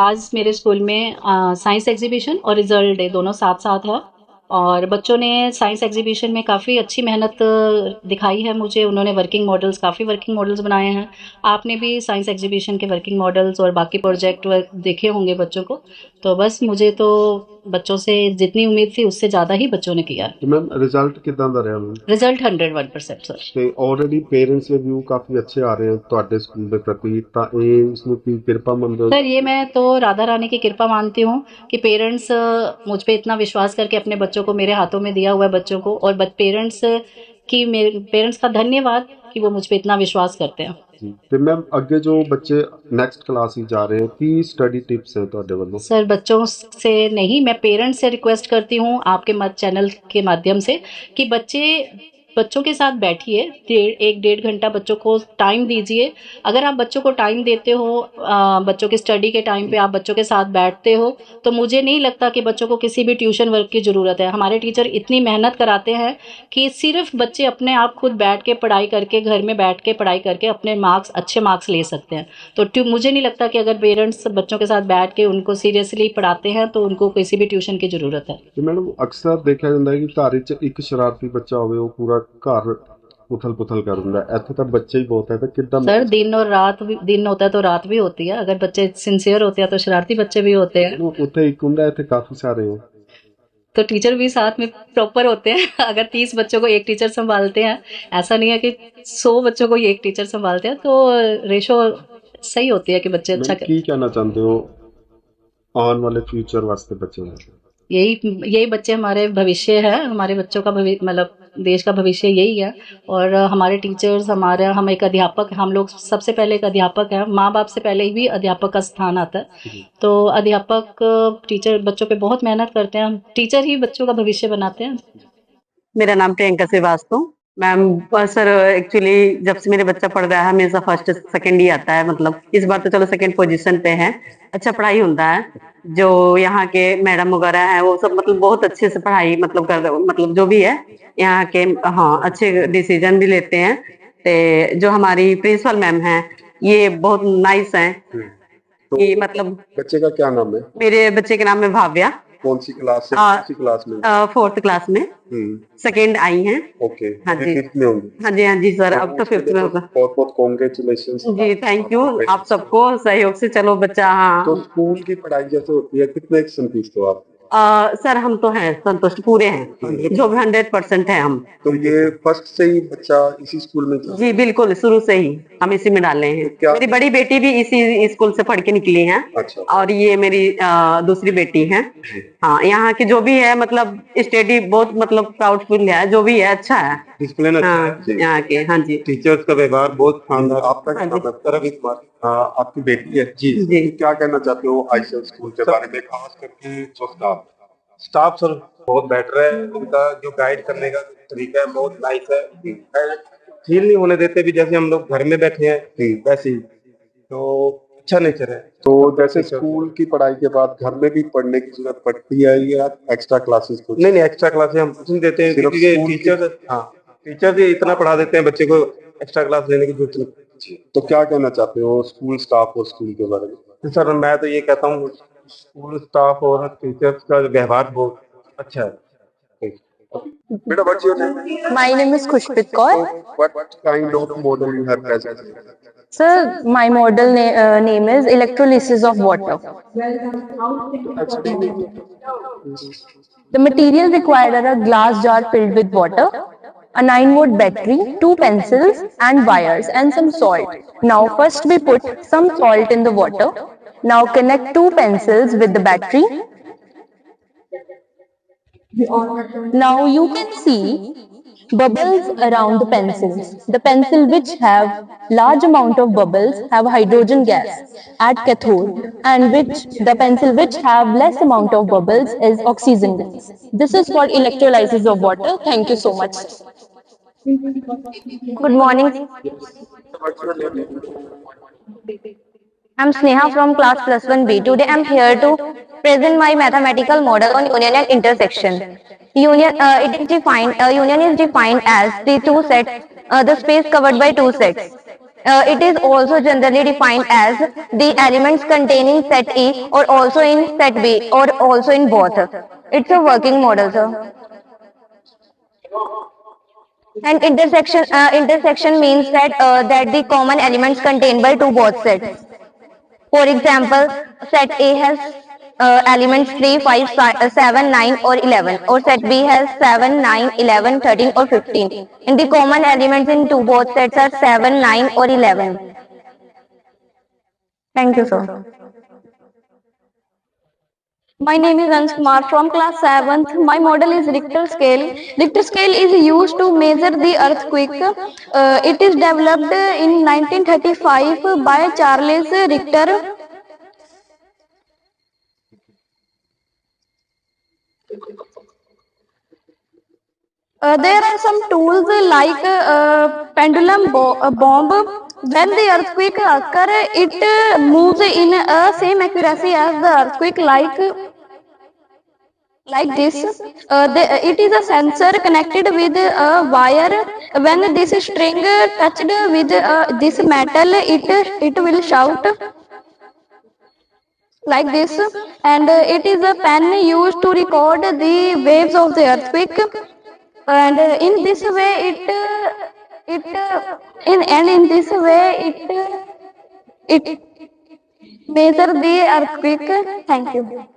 आज मेरे स्कूल में साइंस एग्जीबिशन और रिजल्ट डे दोनों साथ साथ है और बच्चों ने साइंस एग्जीबिशन में काफ़ी अच्छी मेहनत दिखाई है। मुझे उन्होंने काफ़ी वर्किंग मॉडल्स बनाए हैं। आपने भी साइंस एग्जीबिशन के वर्किंग मॉडल्स और बाकी प्रोजेक्ट वर्क देखे होंगे बच्चों को। तो बस मुझे तो बच्चों से जितनी उम्मीद थी उससे ज़्यादा ही बच्चों ने किया। ਤੇ ਮੈਮ ਰਿਜ਼ਲਟ ਕਿਦਾਂ ਦਾ ਰਿਹਾ ਮੈਮ? Result 101% sir. ਤੇ ਆਲਰੇਡੀ ਪੇਰੈਂਟਸ ਦੇ ਵਿਊ ਕਾਫੀ ਅੱਛੇ ਆ ਰਹੇ ਹਨ ਤੁਹਾਡੇ ਸਕੂਲ ਦੇ ਪ੍ਰਤੀ, ਤਾਂ ਇਹ ਇਸ ਨੂੰ ਕੀ ਕਿਰਪਾ ਮੰਨਦੇ ਹੋ? सर ये मैं तो राधा रानी की कृपा मानती हूँ कि पेरेंट्स मुझ पे इतना विश्वास करके अपने बच्चों को मेरे हाथों में दिया हुआ है बच्चों को, और पेरेंट्स का धन्यवाद कि वो मुझ पे इतना विश्वास करते हैं। ਜੀ ਤੇ ਮੈਮ ਅੱਗੇ ਜੋ ਬੱਚੇ ਨੈਕਸਟ ਕਲਾਸ ਵਿੱਚ ਜਾ ਰਹੇ ਹਨ ਕੀ ਸਟੱਡੀ ਟਿਪਸ ਹੈ ਤੁਹਾਡੇ ਵੱਲੋਂ? सर बच्चों से नहीं, मैं पेरेंट्स से रिक्वेस्ट करती हूँ आपके चैनल के माध्यम से कि बच्चों के साथ बैठिए, 1-1.5 घंटा बच्चों को टाइम दीजिए। अगर आप बच्चों को टाइम देते हो, बच्चों के स्टडी के टाइम पे आप बच्चों के साथ बैठते हो, तो मुझे नहीं लगता कि बच्चों को किसी भी ट्यूशन वर्क की ज़रूरत है। हमारे टीचर इतनी मेहनत कराते हैं कि सिर्फ बच्चे अपने आप खुद बैठ के पढ़ाई करके, घर में बैठ के पढ़ाई करके अपने अच्छे मार्क्स ले सकते हैं। तो मुझे नहीं लगता कि अगर पेरेंट्स बच्चों के साथ बैठ के उनको सीरियसली पढ़ाते हैं तो उनको किसी भी ट्यूशन की ज़रूरत है। ਤੇ ਮੈਡਮ ਅਕਸਰ ਦੇਖਿਆ ਜਾਂਦਾ ਹੈ ਕਿ ਘਰ ਵਿੱਚ ਇੱਕ ਸ਼ਰਾਰਤੀ ਬੱਚਾ ਹੋਵੇ ਉਹ ਪੂਰਾ ਘਰ ਉਥਲ ਪੁਥਲ ਕਰ ਦਿੰਦਾ ਹੈ। ਇੱਥੇ ਤਾਂ ਬੱਚੇ ਹੀ ਬਹੁਤ ਹੈ, ਤਾਂ ਕਿੱਦਾਂ? सर दिन होता है तो रात भी होती है। अगर बच्चे सिंसियर होते हैं तो शरारती बच्चे भी होते हैं। ਉੱਥੇ ਇੱਕ ਹੁੰਦਾ, ਇੱਥੇ ਕਾਫੀ ਸਾਰੇ ਹੋ। तो टीचर भी साथ में प्रॉपर होते हैं। अगर 30 बच्चों को एक टीचर संभालते हैं, ऐसा नहीं है कि 100 बच्चों को एक टीचर संभालते हैं, तो रेशो सही होती है कि बच्चे अच्छा ਕੀ ਕਹਿਣਾ ਚਾਹੁੰਦੇ ਹੋ ਆਉਣ ਵਾਲੇ ਫਿਊਚਰ ਵਾਸਤੇ ਬੱਚਿਆਂ ਨੂੰ? यही बच्चे हमारे भविष्य है। हमारे बच्चों का मतलब देश का भविष्य यही है। और हमारे टीचर्स, हम एक अध्यापक, हम लोग सबसे पहले एक अध्यापक है। माँ बाप से पहले भी अध्यापक का स्थान आता है। तो अध्यापक टीचर बच्चों पे बहुत मेहनत करते हैं। टीचर ही बच्चों का भविष्य बनाते हैं। मेरा नाम Priyanka Srivastava. Ma'am sir actually जब से मेरे बच्चा पढ़ रहा है हमेशा फर्स्ट सेकंड ही आता है, मतलब इस बार तो चलो सेकंड पोजीशन पे है। अच्छा पढ़ाई होता है, जो यहाँ के मैडम वगैरह हैं वो सब मतलब बहुत अच्छे से पढ़ाई मतलब मतलब जो भी है यहाँ के, हाँ अच्छे डिसीजन भी लेते हैं। ते जो हमारी प्रिंसिपल मैम है ये बहुत नाइस है। तो कि मतलब बच्चे का क्या नाम है? मेरे बच्चे के नाम है भाव्या। कौन सी क्लास से, कौन सी क्लास में? 4th क्लास में सेकंड आई हैं। ओके, हाँ जी, फिफ्थ में होंगे। हाँ जी सर, अब तो 5th में होगा। बहुत बहुत कॉन्ग्रेचुलेशंस जी थैंक यू आप सबको सहयोग से। चलो बच्चा, हाँ तो स्कूल की पढ़ाई जैसे होती है, कितने संतुष्ट हो आप? सर हम तो हैं संतुष्ट, पूरे हैं, जो भी 100% है हम। तो ये फर्स्ट से ही बच्चा इसी स्कूल में था? जी बिल्कुल, शुरू से ही हम इसी में डाले हैं। क्या? मेरी बड़ी बेटी भी इसी स्कूल से पढ़ के निकली है। अच्छा। और ये मेरी दूसरी बेटी है। हाँ यहाँ की जो भी है मतलब स्टडी बहुत मतलब प्राउडफुल है, जो भी है अच्छा है, डिसिप्लिन अच्छा है हाँ यहाँ के। हाँ जी, टीचर्स का व्यवहार बहुत शानदार। आपका क्या नाम है? रवि कुमार। आपकी बेटी है जी। जी। क्या कहना चाहते हो आईसीएस स्कूल के बारे में, खास करके जो स्टाफ सर बहुत बेटर है, उनका जो गाइड करने का तरीका है बहुत नाइस है। फील नहीं होने देते भी जैसे हम लोग घर में बैठे हैं वैसे ही, तो अच्छा नेचर है। तो जैसे स्कूल की पढ़ाई के बाद घर में भी पढ़ने की जरूरत पड़ती है या एक्स्ट्रा क्लासेस? नहीं एक्स्ट्रा क्लासेस हम कुछ नहीं देते हैं, क्योंकि टीचर ही इतना पढ़ा देते हैं, बच्चे को एक्स्ट्रा क्लास लेने की जरूरत नहीं। तो क्या कहना चाहते हो स्कूल स्टाफ और स्कूल के बारे में? सर मैं तो ये कहता हूँ स्कूल स्टाफ और टीचर्स का व्यवहार बहुत अच्छा है। बेटा, what's your name? My name is Khushpreet Kaur. What kind of model you have present? Sir, my model name is electrolysis of water. The material required are a glass jar filled with water, a 9-volt battery, 2 pencils and wires and some salt. Now first we put some salt in the water. Now connect 2 pencils with the battery. Now you can see bubbles around the pencils. The pencil which have large amount of bubbles have hydrogen gas at cathode, and the pencil which have less amount of bubbles is oxygen gas. This is for electrolysis of water. Thank you so much. Good morning. I'm Sneha from class +1B. Today I'm here to present my mathematical model on union and intersection. Union is defined as the two sets, the space covered by two sets. It is also generally defined as the elements containing set E or also in set B or also in both. It's a working model, sir. And intersection means that the common elements contained by two both sets. For example, set A has elements 3, 5, 7, 9 or 11, or set B has 7, 9, 11, 13 or 15. And the common elements in two both sets are 7, 9 or 11. Thank you, sir. My name is Ansh Kumar from class 7th. My model is Richter scale. Richter scale is used to measure the earthquake. It is developed in 1935 by Charles Richter. There are some tools like pendulum bomb. When the earthquake occurs, it moves in a same accuracy as the earthquake, like this. It is a sensor connected with a wire. When this string touched with this metal, it will shout like this. And it is a pen used to record the waves of the earthquake. And in this way, in this way it measure the earthquake. Thank you.